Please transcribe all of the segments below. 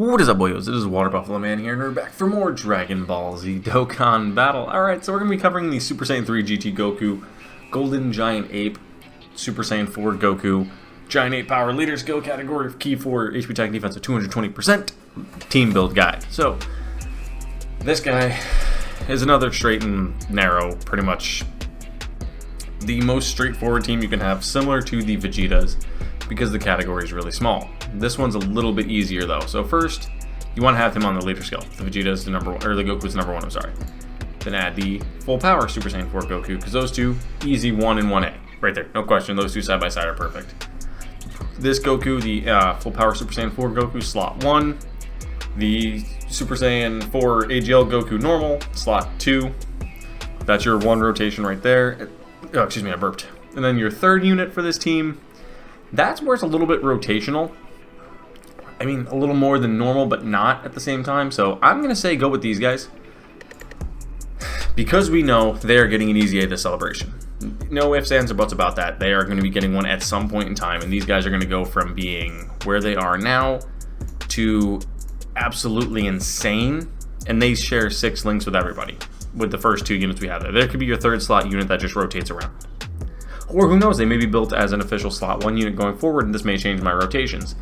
What is up, boyos? It is Water Buffalo Man here, and we're back for more Dragon Ball Z Dokkan Battle. Alright, so we're going to be covering the Super Saiyan 3 GT Goku, Golden Giant Ape, Super Saiyan 4 Goku, Giant Ape Power Leader Skill category, Key 4, HP Attack Defense of 220%, Team Build Guide. So, this guy is another straight and narrow, pretty much the most straightforward team you can have, similar to the Vegetas, because the category is really small. This one's a little bit easier though. So first, you want to have him on the leader skill. The Vegeta is the number one, or the Goku is number one, I'm sorry. Then add the full power Super Saiyan 4 Goku, because those two, easy 1 and 1A. Right there, no question, those two side by side are perfect. This Goku, the full power Super Saiyan 4 Goku, slot 1. The Super Saiyan 4 AGL Goku normal, slot 2. That's your one rotation right there. Oh, excuse me, I burped. And then your third unit for this team, that's where it's a little bit rotational. I mean, a little more than normal, but not at the same time. So I'm going to say go with these guys, because we know they're getting an easy A this celebration. No ifs, ands, or buts about that. They are going to be getting one at some point in time, and these guys are going to go from being where they are now to absolutely insane, and they share 6 links with everybody, with the first 2 units we have there. There could be your third slot unit that just rotates around. Or who knows, they may be built as an official slot 1 unit going forward, and this may change my rotations.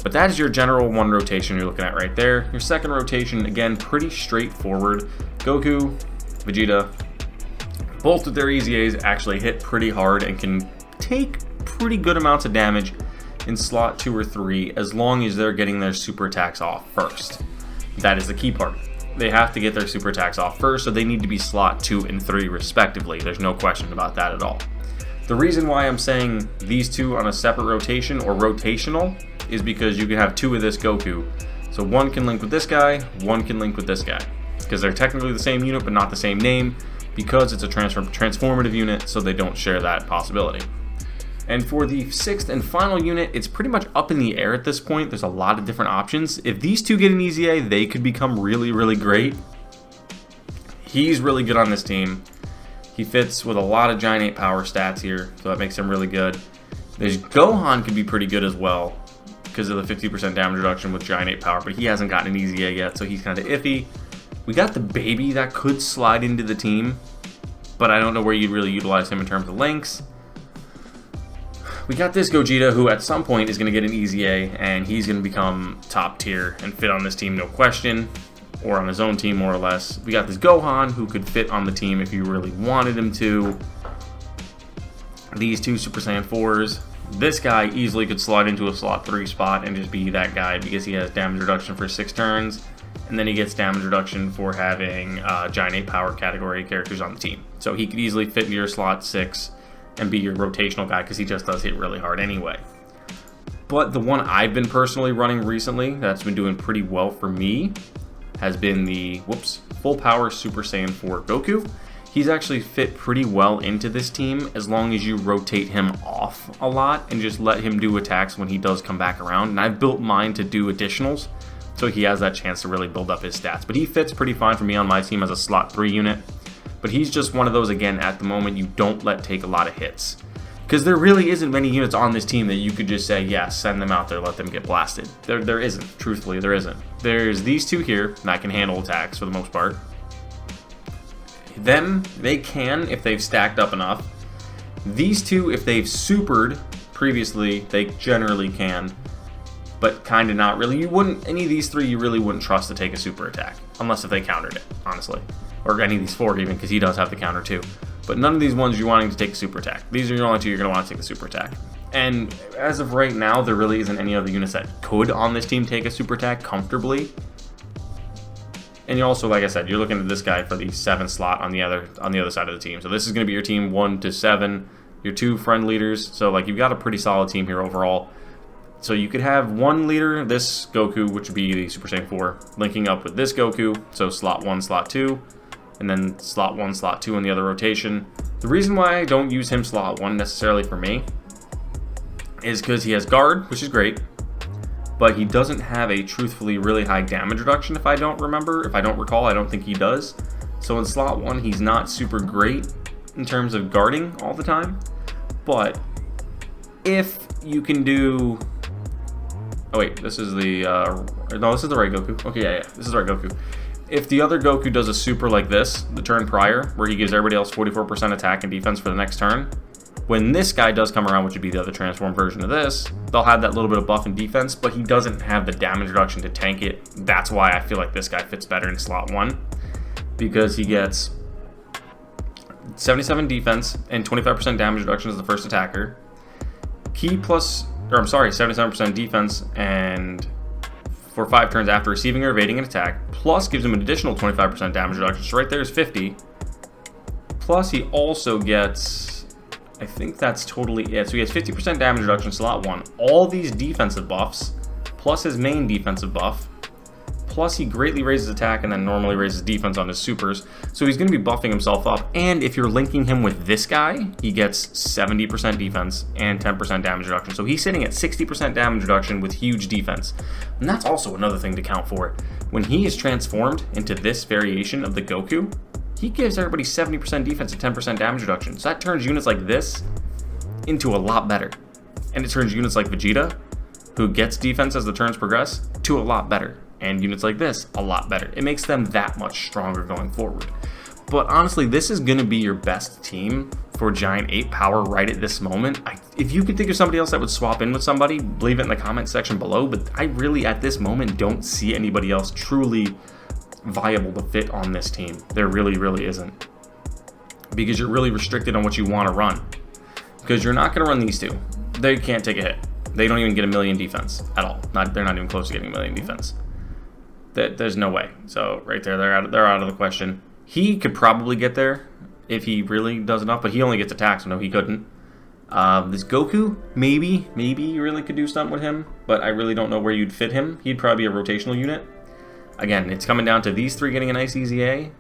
But that is your general 1 rotation you're looking at right there. Your second rotation, again, pretty straightforward. Goku, Vegeta, both with their easy A's actually hit pretty hard and can take pretty good amounts of damage in slot 2 or 3, as long as they're getting their super attacks off first. That is the key part. They have to get their super attacks off first, so they need to be slot 2 and 3 respectively. There's no question about that at all. The reason why I'm saying these two on a separate rotation or rotational is because you can have 2 of this Goku. So 1 can link with this guy, 1 can link with this guy. Because they're technically the same unit but not the same name, because it's a transformative unit, so they don't share that possibility. And for the 6th and final unit, it's pretty much up in the air at this point. There's a lot of different options. If these two get an easy A, they could become really, really great. He's really good on this team. He fits with a lot of Giant Ape power stats here, so that makes him really good. There's Gohan could be pretty good as well, because of the 50% damage reduction with Giant Ape power, but he hasn't gotten an easy A yet, so he's kind of iffy. We got the baby that could slide into the team, but I don't know where you'd really utilize him in terms of links. We got this Gogeta, who at some point is going to get an easy A, and he's going to become top tier and fit on this team, no question. Or on his own team, more or less. We got this Gohan, who could fit on the team if you really wanted him to. These 2 Super Saiyan 4s. This guy easily could slide into a slot 3 spot and just be that guy, because he has damage reduction for 6 turns. And then he gets damage reduction for having Giant Ape Power category characters on the team. So he could easily fit into your slot 6 and be your rotational guy, because he just does hit really hard anyway. But the one I've been personally running recently that's been doing pretty well for me has been the, full power Super Saiyan 4 Goku. He's actually fit pretty well into this team, as long as you rotate him off a lot and just let him do attacks when he does come back around. And I've built mine to do additionals, so he has that chance to really build up his stats. But he fits pretty fine for me on my team as a slot 3 unit. But he's just one of those, again, at the moment, you don't let take a lot of hits. Because there really isn't many units on this team that you could just say, yeah, send them out there, let them get blasted. There isn't. Truthfully, there isn't. There's these 2 here that can handle attacks for the most part. Them, they can if they've stacked up enough. These 2, if they've supered previously, they generally can. But kind of not really. You wouldn't, any of these 3 you really wouldn't trust to take a super attack. Unless if they countered it, honestly. Or any of these 4 even, because he does have the counter too. But none of these ones you're wanting to take a super attack. These are the only 2 you're going to want to take a super attack. And as of right now, there really isn't any other units that could on this team take a super attack comfortably. And you also, like I said, you're looking at this guy for the 7th slot on the other side of the team. So this is going to be your team 1 to 7, your 2 friend leaders. So like you've got a pretty solid team here overall. So you could have 1 leader, this Goku, which would be the Super Saiyan 4, linking up with this Goku. So slot 1, slot 2. And then slot 1, slot 2 in the other rotation. The reason why I don't use him slot 1 necessarily for me is because he has guard, which is great, but he doesn't have a truthfully really high damage reduction if I don't recall, I don't think he does. So in slot 1, he's not super great in terms of guarding all the time, but if you can do Oh wait, this is the, no, this is the right Goku. Okay, yeah, this is the right Goku. If the other Goku does a super like this, the turn prior, where he gives everybody else 44% attack and defense for the next turn, when this guy does come around, which would be the other transformed version of this, they'll have that little bit of buff and defense, but he doesn't have the damage reduction to tank it. That's why I feel like this guy fits better in slot 1, because he gets 77 defense and 25% damage reduction as the first attacker. Key plus, or I'm sorry, 77% defense and for 5 turns after receiving or evading an attack, plus gives him an additional 25% damage reduction, so right there is 50. Plus he also gets, I think that's totally it, so he gets 50% damage reduction in slot 1, all these defensive buffs, plus his main defensive buff, plus he greatly raises attack and then normally raises defense on his supers, so he's going to be buffing himself up, and if you're linking him with this guy, he gets 70% defense and 10% damage reduction, so he's sitting at 60% damage reduction with huge defense, and that's also another thing to count for. When he is transformed into this variation of the Goku, he gives everybody 70% defense and 10% damage reduction, so that turns units like this into a lot better, and it turns units like Vegeta, who gets defense as the turns progress, to a lot better. And units like this, a lot better. It makes them that much stronger going forward. But honestly, this is going to be your best team for Giant 8 power right at this moment. If you could think of somebody else that would swap in with somebody, leave it in the comment section below. But I really, at this moment, don't see anybody else truly viable to fit on this team. There really, really isn't. Because you're really restricted on what you want to run. Because you're not going to run these two. They can't take a hit. They don't even get a million defense at all. They're not even close to getting a million defense. There's no way. So right there, they're out of the question. He could probably get there if he really does enough, but he only gets attacked, so no, he couldn't. This Goku, maybe you really could do something with him, but I really don't know where you'd fit him. He'd probably be a rotational unit. Again, it's coming down to these 3 getting a nice easy A,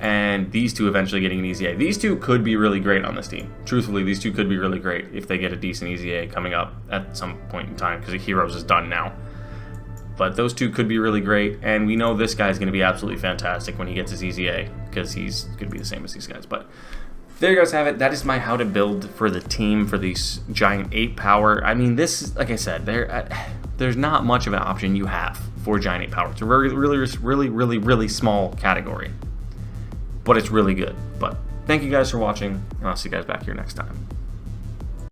and these 2 eventually getting an easy A. These 2 could be really great on this team. Truthfully, these 2 could be really great if they get a decent easy A coming up at some point in time, because Heroes is done now. But those 2 could be really great, and we know this guy's going to be absolutely fantastic when he gets his easy A, because he's going to be the same as these guys. But there you guys have it. That is my how to build for the team for these Giant 8 power. I mean, this, like I said, there's not much of an option you have for Giant 8 power. It's a really small category, but it's really good. But thank you guys for watching, and I'll see you guys back here next time.